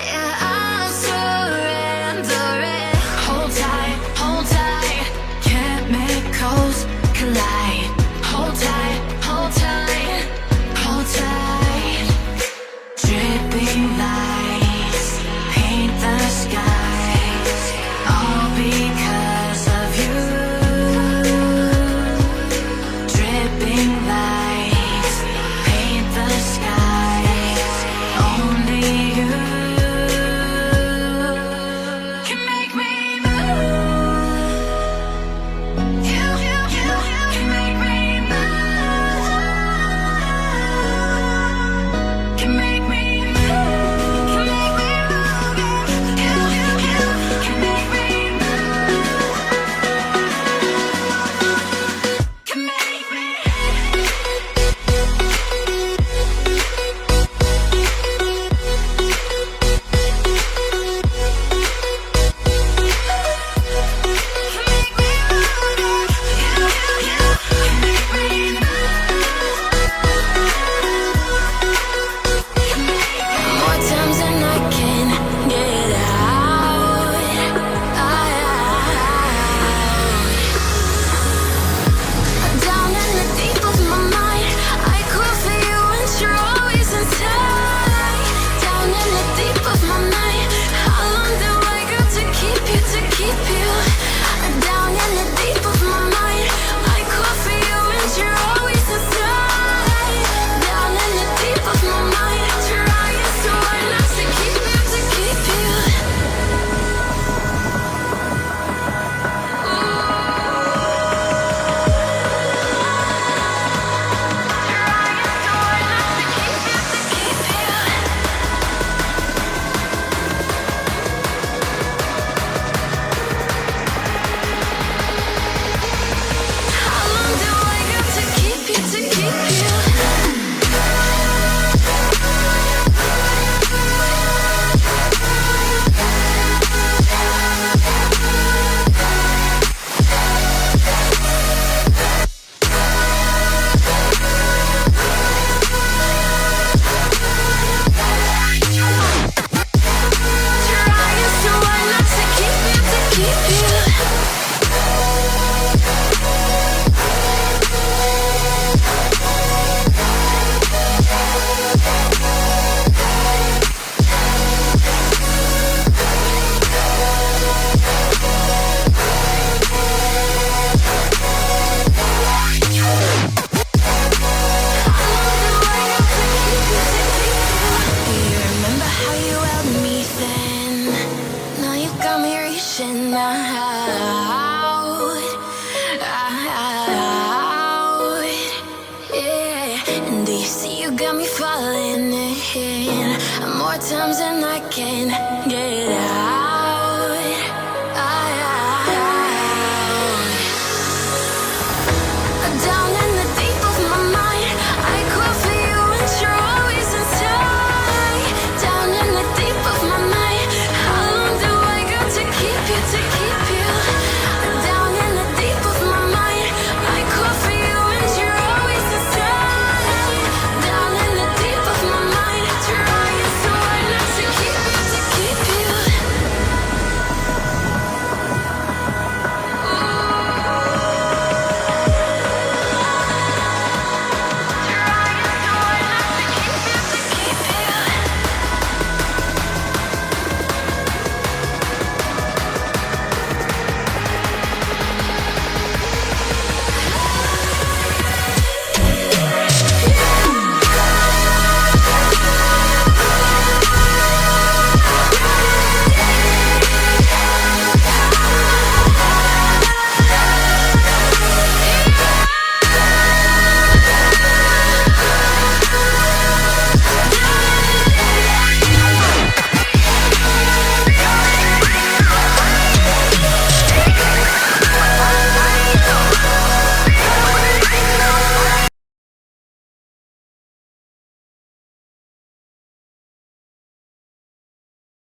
Yeah, I'm surrendering. Hold tight, chemicals collide. Hold tight, hold tight, hold tight. Dripping lights paint the skies, all because of you. Dripping lights paint the skies, only you can make me move. You can make me move. Can make me move. Can make me move. You can make me move. Can make me. More times than I can get out. Down in the deep of my mind, I call for you and you're always inside. Down in the deep of my mind, how long do I got to keep you, to keep you? Down in the deep of my mind, I call for you and you're always inside. Down in the deep of my mind, trying so hard not to keep you, to keep you. How long do I got to keep you, to keep you? Trying so hard not to keep you, to keep you. Do you remember how you held me then? Now you got me reaching out, yeah. And do you see you got me falling in? More times than I can get out.